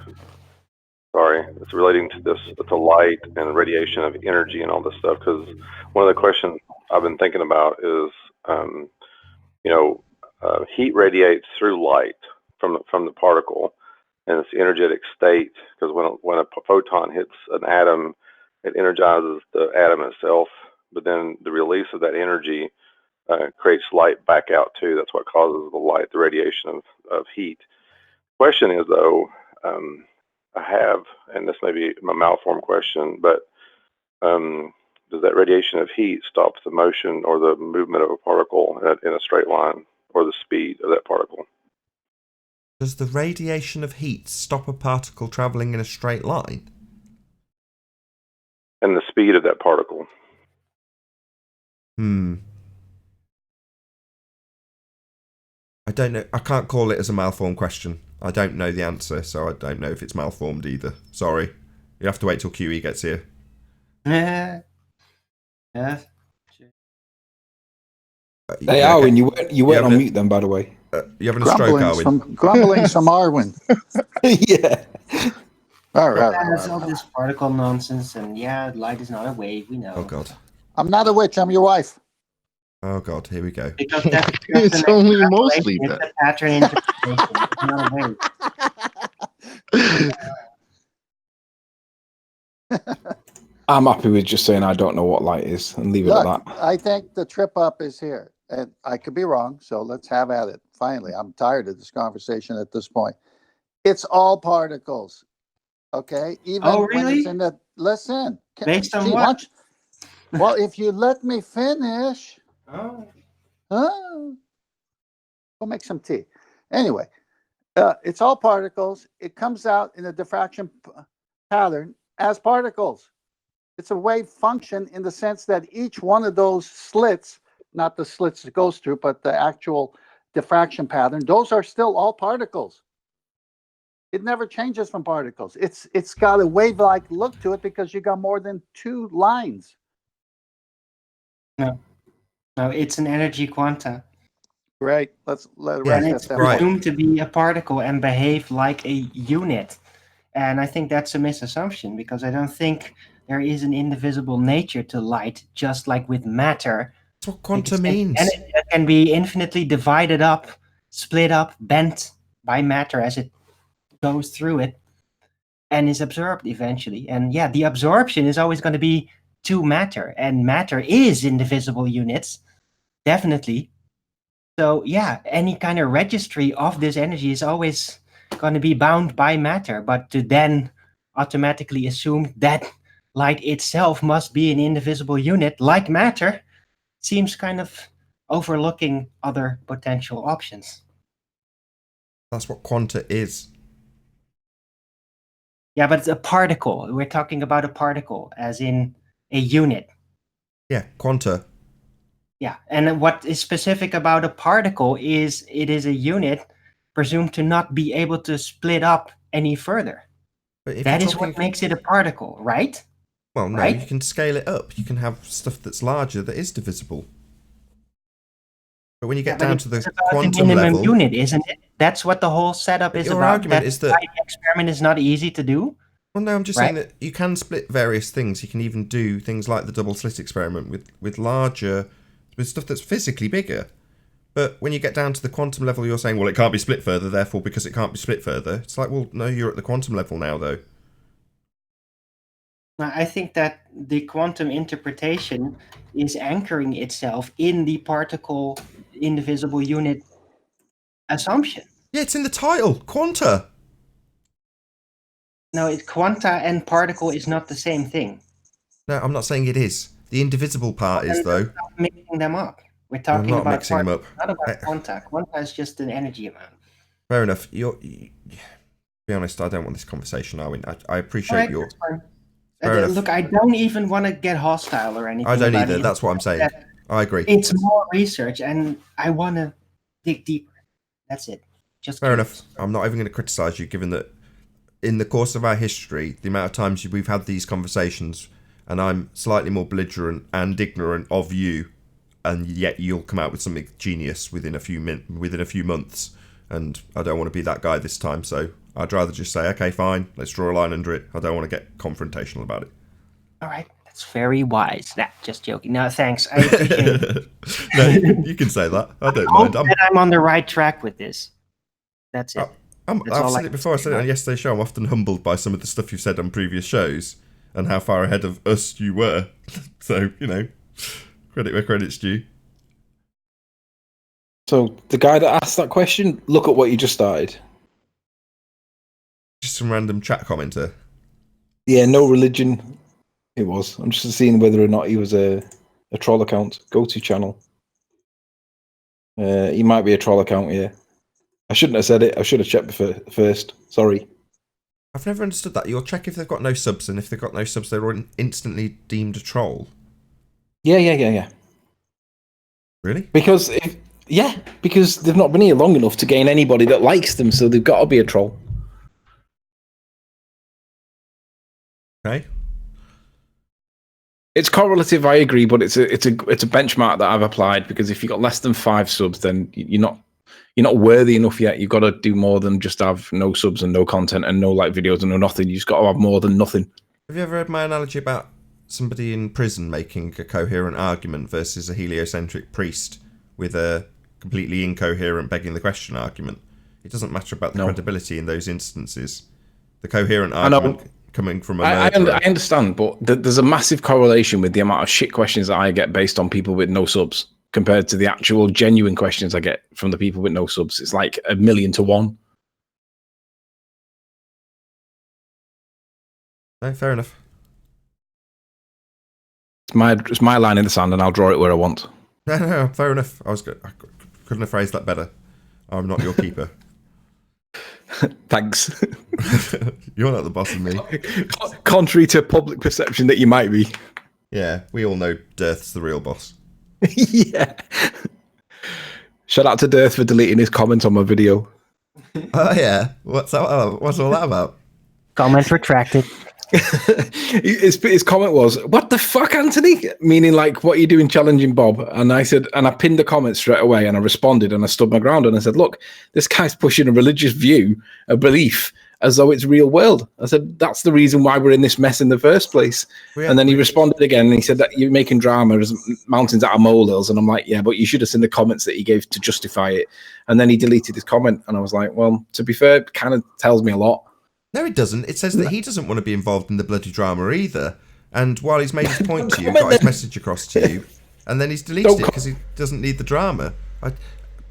Sorry, it's relating to this, to light and radiation of energy and all this stuff. Because one of the questions I've been thinking about is, heat radiates through light from the particle, and it's the energetic state. Because when a photon hits an atom, it energizes the atom itself. But then the release of that energy creates light back out too. That's what causes the light, the radiation of heat. Question is though, I have, and this may be a malformed question, but does that radiation of heat stop the motion or the movement of a particle in a straight line, or the speed of that particle? Does the radiation of heat stop a particle travelling in a straight line? And the speed of that particle. I don't know. I can't call it as a malformed question. I don't know the answer, so I don't know if it's malformed either. Sorry. You have to wait till QE gets here. Yeah. Hey, Arwin, you weren't on mute then, by the way. You having a stroke, Arwin? Grumblings from Arwin. Yeah. All right. It's all this particle nonsense, and yeah, light is not a wave. We know. Oh God. I'm not a witch. I'm your wife. Oh God. Here we go. Because that's It's only mostly it's that. a pattern interpretation. It's not a wave. I'm happy with just saying I don't know what light is and leave it Look, at that. I think the trip up is here, and I could be wrong. So let's have at it. Finally, I'm tired of this conversation at this point. It's all particles. Okay. Even Oh, when really? it's in the listen. Based on Gee, what? Well, if you let me finish. Oh. Go make some tea. Anyway, it's all particles. It comes out in a diffraction pattern as particles. It's a wave function in the sense that each one of those slits, not the slits it goes through, but the actual diffraction pattern, those are still all particles. It never changes from particles. It's got a wave-like look to it because you got more than two lines. No, it's an energy quanta. Right. Let's let Yeah, And rest it's that right. presumed to be a particle and behave like a unit. And I think that's a misassumption, because I don't think there is an indivisible nature to light, just like with matter. That's what quanta means. And it can be infinitely divided up, split up, bent by matter as it goes through it, and is absorbed eventually. And yeah, the absorption is always going to be to matter, and matter is indivisible units, definitely. So yeah, any kind of registry of this energy is always going to be bound by matter. But to then automatically assumed that light itself must be an indivisible unit like matter seems kind of overlooking other potential options. That's what quanta is. Yeah, but it's a particle. We're talking about a particle, as in a unit. Yeah, quanta. Yeah, and what is specific about a particle is it is a unit presumed to not be able to split up any further. But if That you're is what talking- makes it a particle, right? Well, no, right? you can scale it up. You can have stuff that's larger that is divisible. But when you get down to the quantum minimum level, unit, isn't it? That's what the whole setup is your about. argument is that why the experiment is not easy to do. Well, no, I'm just saying that you can split various things. You can even do things like the double slit experiment with stuff that's physically bigger. But when you get down to the quantum level, you're saying, well, it can't be split further, therefore, because it can't be split further. It's like, well, no, you're at the quantum level now, though. I think that the quantum interpretation is anchoring itself in the particle indivisible unit assumption. Yeah, it's in the title, quanta. No, quanta and particle is not the same thing. No, I'm not saying it is. The indivisible part is, though. Stop mixing them up. We're talking I'm not about mixing them up. not about quanta. Quanta is just an energy amount. Fair enough. Be honest, I don't want this conversation, Arwin. I appreciate your... Look, I don't even want to get hostile or anything. I don't either. That's what I'm saying. I agree. It's more research, and I want to dig deeper. That's it. Just fair enough. I'm not even going to criticise you, given that in the course of our history, the amount of times we've had these conversations, and I'm slightly more belligerent and ignorant of you, and yet you'll come out with something genius within a few months, and I don't want to be that guy this time. So I'd rather just say, okay, fine, let's draw a line under it. I don't want to get confrontational about it. All right, that's very wise. Just joking. No, thanks. I appreciate it. No, you can say that. I don't mind. I'm on the right track with this. That's it. I've said it before. I said it on yesterday's show. I'm often humbled by some of the stuff you've said on previous shows and how far ahead of us you were. So, credit where credit's due. So the guy that asked that question, look at what you just started. Just some random chat commenter. Yeah, no religion. It was. I'm just seeing whether or not he was a troll account. Go to channel. He might be a troll account, yeah. I shouldn't have said it. I should have checked first. Sorry. I've never understood that. You'll check if they've got no subs, and if they've got no subs, they're instantly deemed a troll. Yeah. Really? Because they've not been here long enough to gain anybody that likes them, so they've got to be a troll. Okay. It's correlative, I agree, but it's a benchmark that I've applied, because if you've got less than 5 subs, then you're not worthy enough yet. You've got to do more than just have no subs and no content and no like videos and no nothing. You've just got to have more than nothing. Have you ever heard my analogy about somebody in prison making a coherent argument versus a heliocentric priest with a completely incoherent begging the question argument? It doesn't matter about the credibility in those instances. The coherent argument coming from a murderer. I understand, but there's a massive correlation with the amount of shit questions that I get based on people with no subs compared to the actual genuine questions I get from the people with no subs. It's like 1,000,000 to 1. No, fair enough. It's my line in the sand, and I'll draw it where I want. No, fair enough. I couldn't have phrased that better. I'm not your keeper. Thanks. You're not the boss of me. Contrary to public perception that you might be. Yeah, we all know Dirth's the real boss. Yeah. Shout out to Dirth for deleting his comment on my video. Oh yeah, what's all that about? Comment retracted. His comment was, "What the fuck, Anthony?" Meaning like, "What are you doing challenging Bob?" And I said, and I pinned the comment straight away, and I responded, and I stood my ground, and I said, "Look, this guy's pushing a religious view, a belief, as though it's real world." I said, "That's the reason why we're in this mess in the first place." And then he responded again, and he said that you're making drama as mountains out of molehills, and I'm like, "Yeah, but you should have seen the comments that he gave to justify it." And then he deleted his comment, and I was like, "Well, to be fair, it kind of tells me a lot." No, it doesn't. It says that he doesn't want to be involved in the bloody drama either. And while he's made his point to you, got his message across to you, and then he's deleted it because he doesn't need the drama.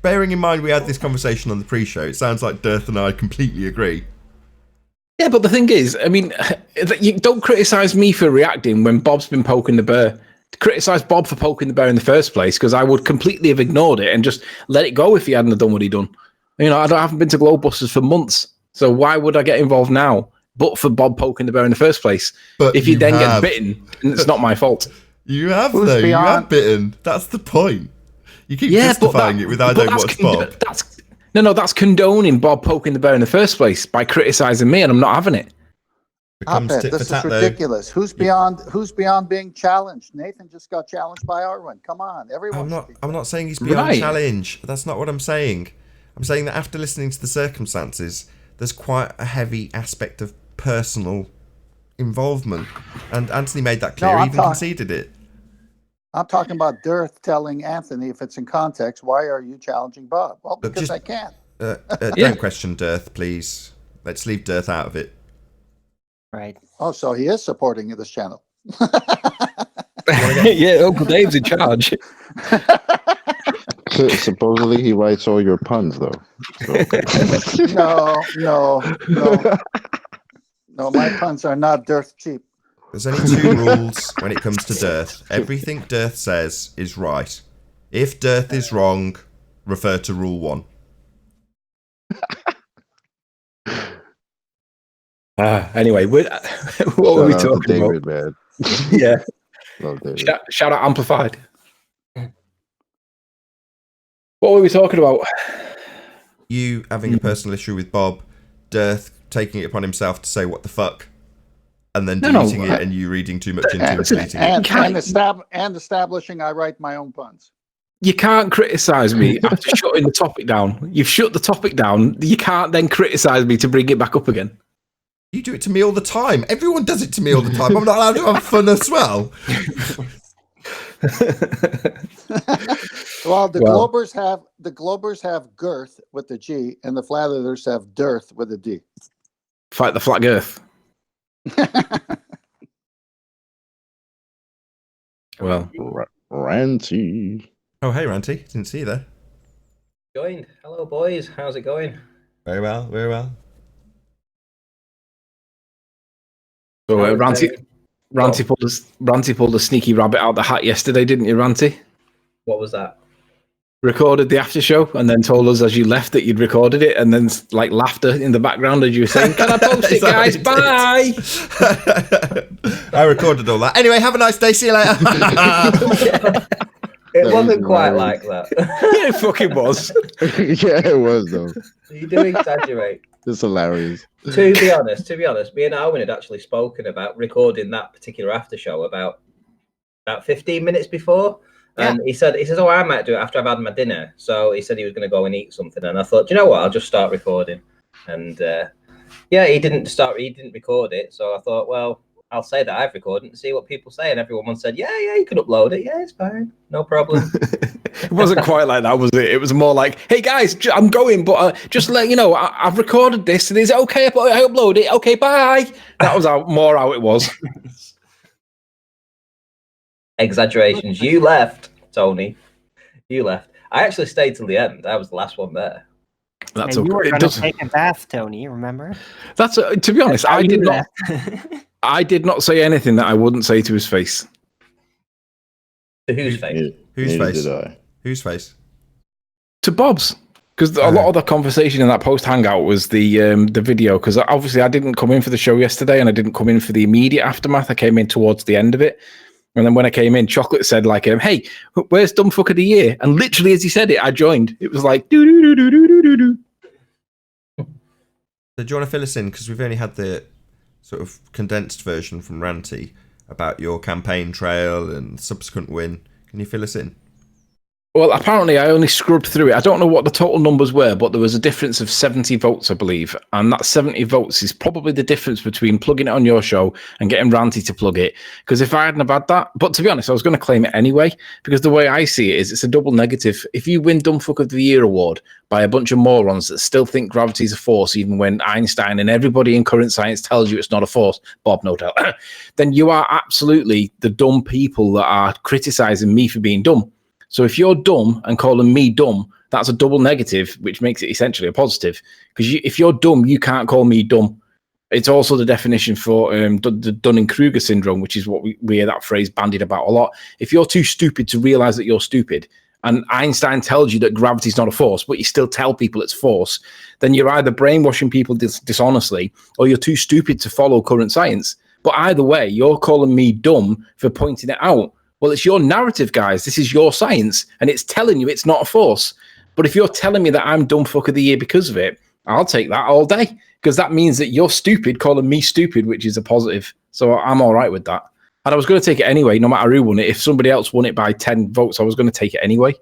Bearing in mind we had this conversation on the pre-show, it sounds like Dirth and I completely agree. Yeah, but the thing is, I mean, you don't criticize me for reacting when Bob's been poking the bear. Criticize Bob for poking the bear in the first place, because I would completely have ignored it and just let it go if he hadn't have done what he done. You know, I haven't been to Globebusters for months, so why would I get involved now? But for Bob poking the bear in the first place. But if you then get bitten, it's not my fault. You have, though. You have bitten. That's the point. You keep justifying it with I don't watch Bob. That's condoning Bob poking the bear in the first place by criticising me, and I'm not having it. This is ridiculous. Who's beyond being challenged? Nathan just got challenged by Arwen. Come on, everyone. I'm not saying he's beyond challenge. That's not what I'm saying. I'm saying that after listening to the circumstances, there's quite a heavy aspect of personal involvement, and Anthony made that clear. He even conceded it. I'm talking about Dirth telling Anthony, if it's in context, why are you challenging Bob? Well, because I can't. Don't question Dirth, please. Let's leave Dirth out of it. Right. Oh, so he is supporting this channel. Yeah, Uncle Dave's in charge. Supposedly he writes all your puns, though. So. No, my puns are not Dirth cheap. There's only two rules when it comes to Dirth. Everything Dirth says is right. If Dirth is wrong, refer to rule 1. Anyway, what were we talking David, about? Man. Yeah. Shout out Amplified. What were we talking about? You having a personal issue with Bob, Dirth taking it upon himself to say what the fuck, and then deleting it, and you reading too much into it, deleting it. And establishing I write my own puns. You can't criticise me after shutting the topic down. You've shut the topic down. You can't then criticise me to bring it back up again. You do it to me all the time. Everyone does it to me all the time. I'm not allowed to have fun as well. Well, the Globers have girth with the G, and the flat earthers have dearth with a D. Fight the flat girth. Well, Ranty. Oh, hey, Ranty. Didn't see you there. Joined. Hello, boys. How's it going? Very well, very well. So Ranty pulled a sneaky rabbit out the hat yesterday, didn't you, Ranty? What was that? Recorded the after show and then told us as you left that you'd recorded it, and then like laughter in the background as you were saying, "Can I post it, guys? Bye." I recorded all that. Anyway, have a nice day. See you later. It wasn't quite like that. Yeah, it fucking was. Yeah, it was though. You do exaggerate. It's hilarious. To be honest, me and Arwen had actually spoken about recording that particular after show about 15 minutes before. And he says, "Oh, I might do it after I've had my dinner." So he said he was going to go and eat something, and I thought, you know what, I'll just start recording. And he didn't record it, so I thought, well, I'll say that I've recorded and see what people say. And everyone said, yeah, you can upload it. Yeah, it's fine, no problem. It wasn't quite like that, was it? It was more like, "Hey guys, I'm going, but just let you know, I've recorded this, and is it okay if I upload it? Okay, bye." That was more how it was. Exaggerations. You left, Tony. You left. I actually stayed till the end. I was the last one there. That's and you were okay. going to take a bath, Tony. Remember? That's to be honest. I did not. I did not say anything that I wouldn't say to his face. To whose face? Whose face? Did I? Whose face? To Bob's. Because a lot of the conversation in that post hangout was the video. Because obviously I didn't come in for the show yesterday, and I didn't come in for the immediate aftermath. I came in towards the end of it. And then when I came in, Chocolate said, like, "Hey, where's Dumbfuck of the Year?" And literally as he said it, I joined. It was like, do do do do do do do. So do you want to fill us in? Because we've only had the sort of condensed version from Ranty about your campaign trail and subsequent win. Can you fill us in? Well, apparently I only scrubbed through it. I don't know what the total numbers were, but there was a difference of 70 votes, I believe. And that 70 votes is probably the difference between plugging it on your show and getting Ranty to plug it. Because if I hadn't have had that, but to be honest, I was going to claim it anyway, because the way I see it is it's a double negative. If you win Dumbfuck of the Year award by a bunch of morons that still think gravity is a force, even when Einstein and everybody in current science tells you it's not a force, Bob, no doubt, then you are absolutely the dumb people that are criticizing me for being dumb. So if you're dumb and calling me dumb, that's a double negative, which makes it essentially a positive. Because if you're dumb, you can't call me dumb. It's also the definition for the Dunning-Kruger syndrome, which is what we hear that phrase bandied about a lot. If you're too stupid to realize that you're stupid, and Einstein tells you that gravity is not a force, but you still tell people it's force, then you're either brainwashing people dishonestly, or you're too stupid to follow current science. But either way, you're calling me dumb for pointing it out. Well, it's your narrative, guys. This is your science, and it's telling you it's not a force. But if you're telling me that I'm dumb fuck of the year because of it, I'll take that all day, because that means that you're stupid calling me stupid, which is a positive. So I'm all right with that. And I was going to take it anyway, no matter who won it. If somebody else won it by 10 votes, I was going to take it anyway.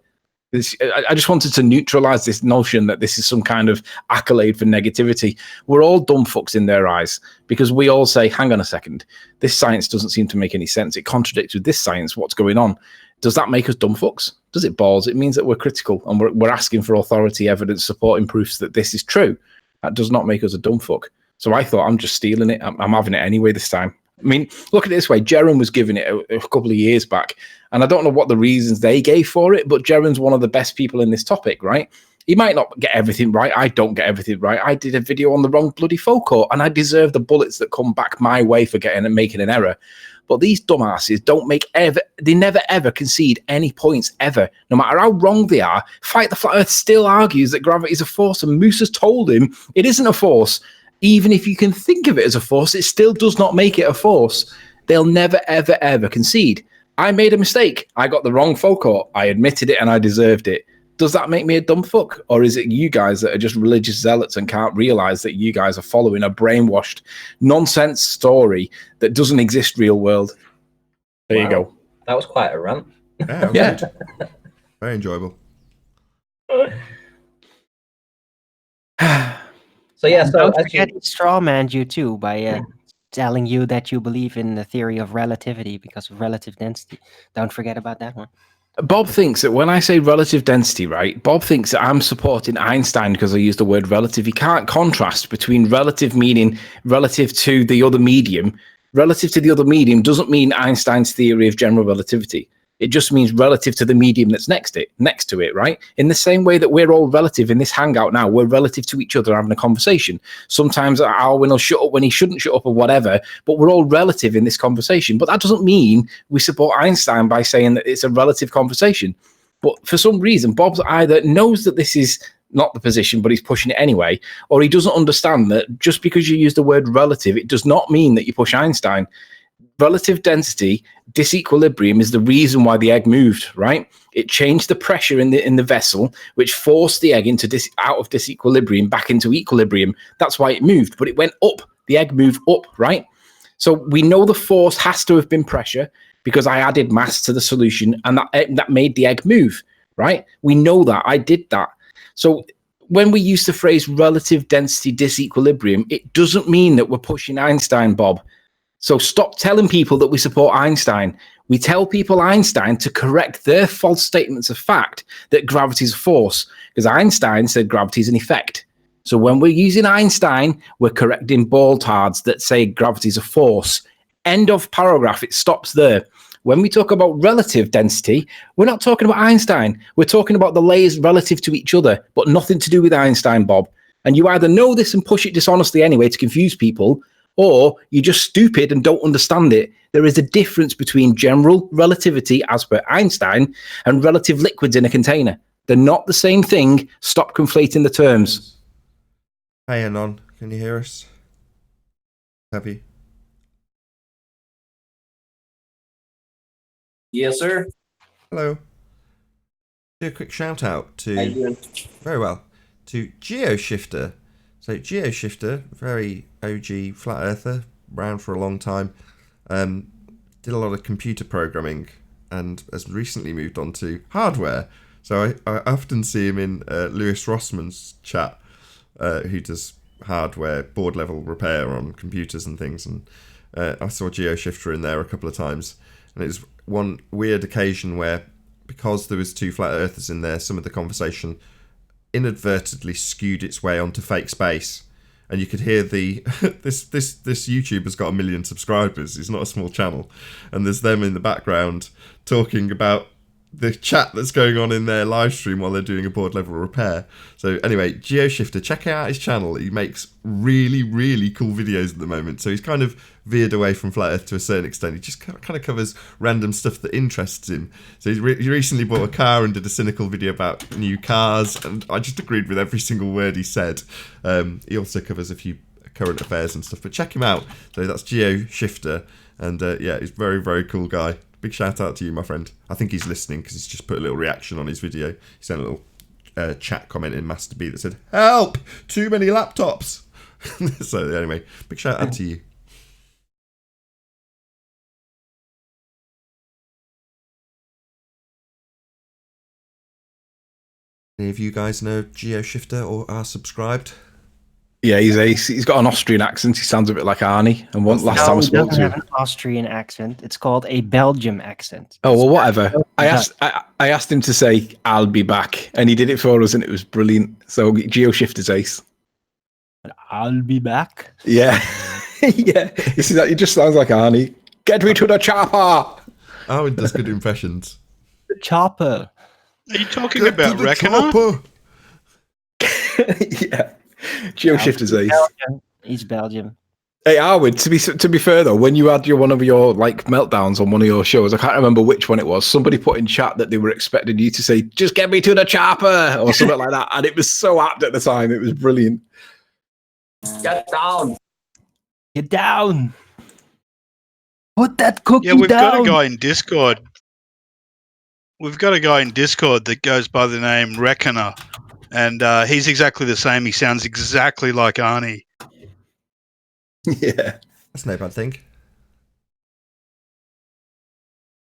I just wanted to neutralize this notion that this is some kind of accolade for negativity. We're all dumb fucks in their eyes, because we all say, hang on a second, this science doesn't seem to make any sense. It contradicts with this science. What's going on? Does that make us dumb fucks? Does it balls? It means that we're critical and we're asking for authority, evidence, supporting proofs that this is true. That does not make us a dumb fuck. So I thought, I'm just stealing it. I'm having it anyway this time. I mean, look at it this way. Jerem was giving it a couple of years back, and I don't know what the reasons they gave for it, but Jerem's one of the best people in this topic, right? He might not get everything right. I don't get everything right. I did a video on the wrong bloody focal, and I deserve the bullets that come back my way for getting and making an error. But these dumbasses they never ever concede any points ever. No matter how wrong they are, Fight the Flat Earth still argues that gravity is a force, and Moose has told him it isn't a force. Even if you can think of it as a force, it still does not make it a force. They'll never, ever, ever concede. I made a mistake. I got the wrong focal. I admitted it and I deserved it. Does that make me a dumb fuck? Or is it you guys that are just religious zealots and can't realize that you guys are following a brainwashed nonsense story that doesn't exist real world? There you go. That was quite a rant. Yeah. Very enjoyable. So yeah, don't forget he strawmanned you too by telling you that you believe in the theory of relativity because of relative density. Don't forget about that one. Bob thinks that when I say relative density, right, Bob thinks that I'm supporting Einstein because I use the word relative. He can't contrast between relative meaning relative to the other medium. Relative to the other medium doesn't mean Einstein's theory of general relativity. It just means relative to the medium that's next to it, right? In the same way that we're all relative in this hangout now, we're relative to each other having a conversation. Sometimes Alwyn will shut up when he shouldn't shut up or whatever, but we're all relative in this conversation. But that doesn't mean we support Einstein by saying that it's a relative conversation. But for some reason, Bob's either knows that this is not the position, but he's pushing it anyway, or he doesn't understand that just because you use the word relative, it does not mean that you push Einstein. Relative density disequilibrium is the reason why the egg moved, right? It changed the pressure in the vessel, which forced the egg out of disequilibrium back into equilibrium. That's why it moved, but it went up. The egg moved up, right? So we know the force has to have been pressure because I added mass to the solution, and that made the egg move, right? We know that. I did that. So when we use the phrase relative density disequilibrium, it doesn't mean that we're pushing Einstein, Bob. So stop telling people that we support Einstein. We tell people Einstein to correct their false statements of fact that gravity is a force, because Einstein said gravity is an effect. So when we're using Einstein, we're correcting baltards that say gravity is a force. End of paragraph. It stops there. When we talk about relative density, we're not talking about Einstein. We're talking about the layers relative to each other, but nothing to do with Einstein, Bob. And you either know this and push it dishonestly anyway to confuse people, or you're just stupid and don't understand it. There is a difference between general relativity, as per Einstein, and relative liquids in a container. They're not the same thing. Stop conflating the terms. Hey, Anon, can you hear us? Happy? Yes, sir. Hello. Do a quick shout out to... How you doing? Very well. To GeoShifter. So GeoShifter, very OG flat earther, around for a long time, did a lot of computer programming and has recently moved on to hardware. So I often see him in Lewis Rossman's chat, who does hardware, board level repair on computers and things. And I saw GeoShifter in there a couple of times. And it was one weird occasion where, because there was two flat earthers in there, some of the conversation inadvertently skewed its way onto fake space, and you could hear the this YouTuber's got 1 million subscribers. It's not a small channel, and there's them in the background talking about the chat that's going on in their live stream while they're doing a board level repair. So anyway, GeoShifter, check out his channel. He makes really, really cool videos at the moment. So he's kind of veered away from Flat Earth to a certain extent. He just kind of covers random stuff that interests him. So he recently bought a car and did a cynical video about new cars, and I just agreed with every single word he said. He also covers a few current affairs and stuff, but check him out. So that's GeoShifter, and yeah, he's a very, very cool guy. Big shout out to you, my friend. I think he's listening because he's just put a little reaction on his video. He sent a little chat comment in Master B that said, "Help! Too many laptops." So anyway, big shout out to you. Any of you guys know GeoShifter or are subscribed? Yeah, he's ace. He's got an Austrian accent. He sounds a bit like Arnie. And last time I spoke to him, an Austrian accent. It's called a Belgium accent. Oh well, whatever. I asked him to say "I'll be back," and he did it for us, and it was brilliant. So GeoShifter's ace. I'll be back. Yeah, yeah. You see that? He just sounds like Arnie. Get me to the chopper. Oh, it does good impressions. The chopper. Are you talking about Reckoner? Yeah. GeoShifter's ace. He's Belgium. Hey Arwin, to be fair though, when you had one of your like meltdowns on one of your shows, I can't remember which one it was. Somebody put in chat that they were expecting you to say, "Just get me to the chopper" or something like that, and it was so apt at the time. It was brilliant. Get down. Get down. Put that cookie Yeah, we've down. got a guy in Discord. We've got a guy in Discord that goes by the name Reckoner. And he's exactly the same. He sounds exactly like Arnie. Yeah. That's no bad thing.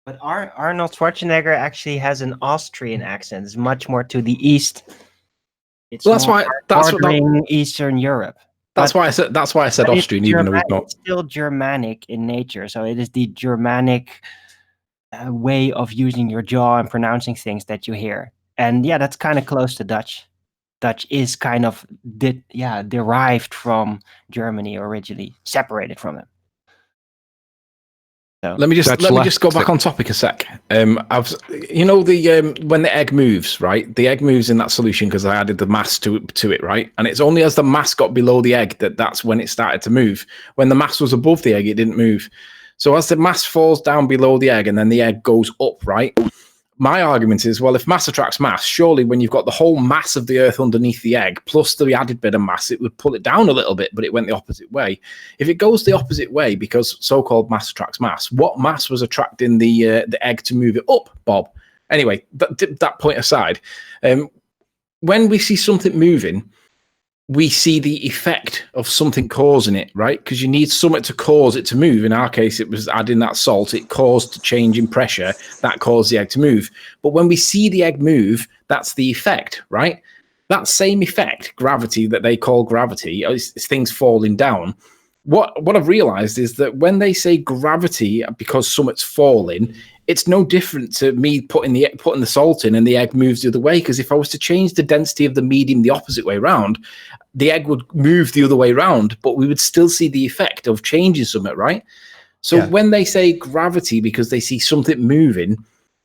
But Arnold Schwarzenegger actually has an Austrian accent. It's much more to the east. It's Well, that's bordering Eastern Europe. That's why I said Austrian, even though it's not. It's still Germanic in nature. So it is the Germanic way of using your jaw and pronouncing things that you hear. And yeah, that's kind of close to Dutch. Dutch is kind of derived from Germany originally, separated from them. So Let me just go back on topic a sec. When the egg moves, right? The egg moves in that solution because I added the mass to it, right? And it's only as the mass got below the egg that's when it started to move. When the mass was above the egg, it didn't move. So as the mass falls down below the egg and then the egg goes up, right? My argument is, well, if mass attracts mass, surely when you've got the whole mass of the Earth underneath the egg, plus the added bit of mass, it would pull it down a little bit, but it went the opposite way. If it goes the opposite way because so-called mass attracts mass, what mass was attracting the egg to move it up, Bob? Anyway, that point aside, when we see something moving, we see the effect of something causing it, right? Because you need something to cause it to move. In our case, it was adding that salt. It caused a change in pressure. That caused the egg to move. But when we see the egg move, that's the effect, right? That same effect, gravity, that they call gravity, is things falling down. What I've realized is that when they say gravity because something's falling, it's no different to me putting the salt in and the egg moves the other way. Because if I was to change the density of the medium the opposite way around, the egg would move the other way around, but we would still see the effect of changing something, right? So when they say gravity because they see something moving,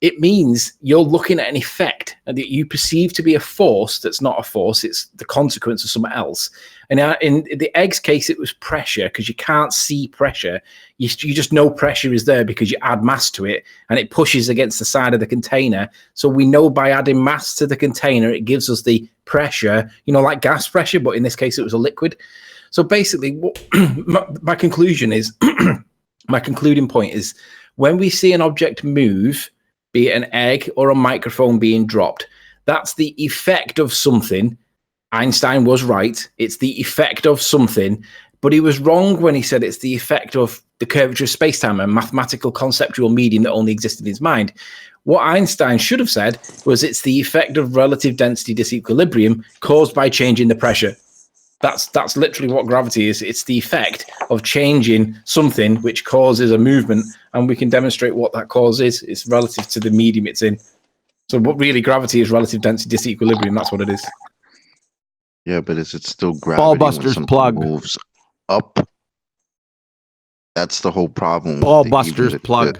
it means you're looking at an effect that you perceive to be a force that's not a force. It's the consequence of something else. And in the egg's case, it was pressure because you can't see pressure. You just know pressure is there because you add mass to it and it pushes against the side of the container. So we know by adding mass to the container, it gives us the pressure, like gas pressure, but in this case, it was a liquid. So basically, my conclusion is, my concluding point is when we see an object move, be it an egg or a microphone being dropped, that's the effect of something. Einstein was right. It's the effect of something, but he was wrong when he said it's the effect of the curvature of space-time, a mathematical conceptual medium that only existed in his mind. What Einstein should have said was it's the effect of relative density disequilibrium caused by changing the pressure. That's literally what gravity is. It's the effect of changing something which causes a movement, and we can demonstrate what that cause is. It's relative to the medium it's in. So what really gravity is relative density disequilibrium. That's what it is. Yeah, but is it still gravity when Ballbusters something plug. moves up? That's the whole problem. Ballbusters plug.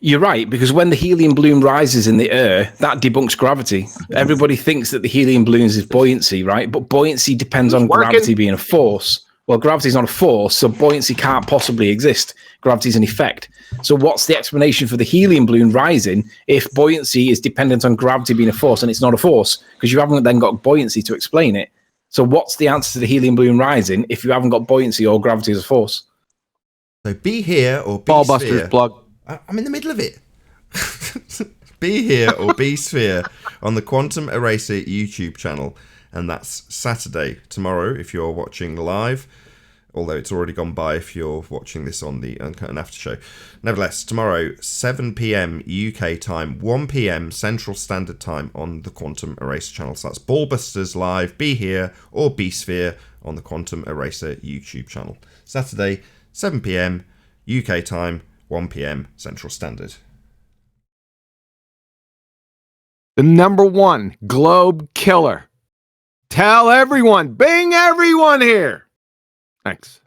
You're right, because when the helium balloon rises in the air, that debunks gravity. Everybody thinks that the helium balloons is buoyancy, right? But buoyancy depends on gravity being a force. Well, gravity is not a force, so buoyancy can't possibly exist. Gravity is an effect. So what's the explanation for the helium balloon rising if buoyancy is dependent on gravity being a force and it's not a force? Because you haven't then got buoyancy to explain it. So what's the answer to the helium balloon rising if you haven't got buoyancy or gravity as a force? So be here or be Ballbusters sphere. plug. I'm in the middle of it. Be here or be sphere on the Quantum Eraser YouTube channel. And that's Saturday, tomorrow, if you're watching live. Although it's already gone by if you're watching this on the Uncut and After Show. Nevertheless, tomorrow, 7 p.m. UK time, 1 p.m. Central Standard Time on the Quantum Eraser channel. So that's Ballbusters live, be here or be sphere on the Quantum Eraser YouTube channel. Saturday, 7 p.m. UK time, 1 p.m. Central Standard. The #1 globe killer. Tell everyone, bing everyone here. Thanks.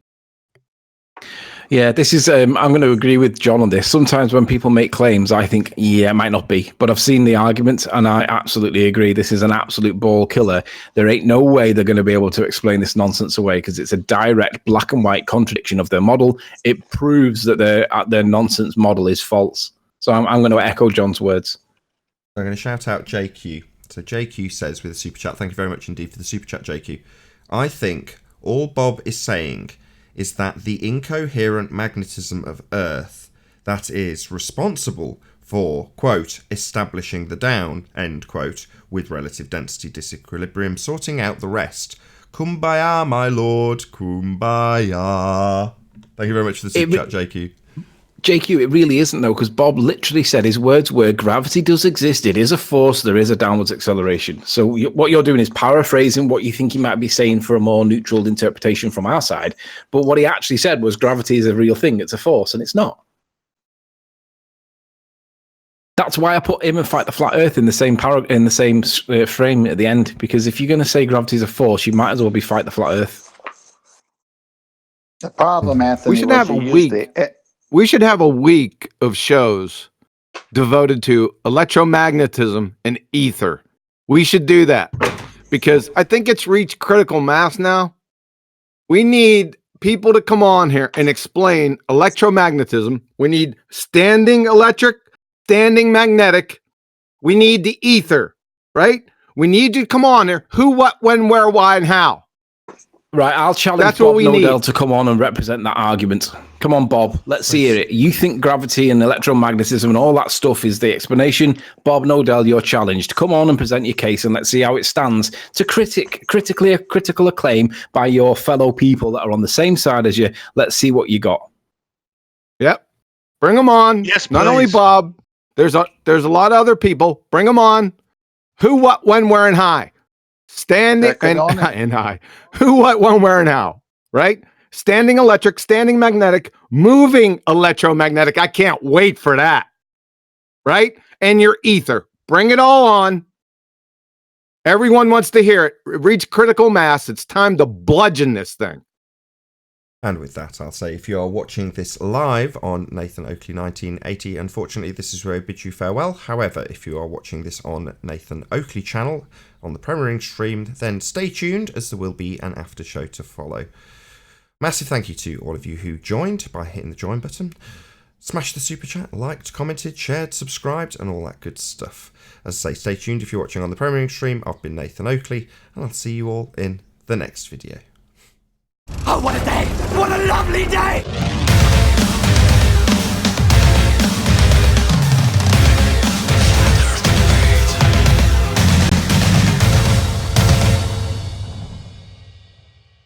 Yeah, this is, I'm going to agree with John on this. Sometimes when people make claims, I think, yeah, it might not be. But I've seen the argument, and I absolutely agree. This is an absolute ball killer. There ain't no way they're going to be able to explain this nonsense away because it's a direct black and white contradiction of their model. It proves that their nonsense model is false. So I'm going to echo John's words. I'm going to shout out JQ. So JQ says with a super chat, thank you very much indeed for the super chat, JQ. I think all Bob is saying is that the incoherent magnetism of Earth that is responsible for, quote, establishing the down, end quote, with relative density disequilibrium, sorting out the rest. Kumbaya, my lord, kumbaya. Thank you very much for the super chat, JQ. JQ, it really isn't, though, because Bob literally said his words were, gravity does exist. It is a force. There is a downwards acceleration. So what you're doing is paraphrasing what you think he might be saying for a more neutral interpretation from our side. But what he actually said was gravity is a real thing. It's a force, and it's not. That's why I put him and Fight the Flat Earth in the same frame at the end, because if you're going to say gravity is a force, you might as well be Fight the Flat Earth. The problem, Anthony, We should have a week. We should have a week of shows devoted to electromagnetism and ether. We should do that because I think it's reached critical mass now. We need people to come on here and explain electromagnetism. We need standing electric, standing magnetic. We need the ether, right? We need you to come on here. Who, what, when, where, why, and how. Right, I'll challenge Bob Nodell to come on and represent that argument. Come on, Bob, let's hear it. You think gravity and electromagnetism and all that stuff is the explanation? Bob Nodell, you're challenged. Come on and present your case, and let's see how it stands to critical acclaim by your fellow people that are on the same side as you. Let's see what you got. Yep, bring them on. Yes, please. Not only Bob. There's a lot of other people. Bring them on. Who, what, when, where, and how. Standing and high. Who, what, when, where, and how, right? Standing electric, standing magnetic, moving electromagnetic. I can't wait for that, right? And your ether. Bring it all on. Everyone wants to hear it. Reach critical mass. It's time to bludgeon this thing. And with that, I'll say if you are watching this live on Nathan Oakley 1980, unfortunately, this is where I bid you farewell. However, if you are watching this on Nathan Oakley channel on the premiering stream, then stay tuned as there will be an after show to follow. Massive thank you to all of you who joined by hitting the join button. Smash the super chat, liked, commented, shared, subscribed, and all that good stuff. As I say, stay tuned if you're watching on the premiering stream. I've been Nathan Oakley, and I'll see you all in the next video. Oh, what a day! What a lovely day!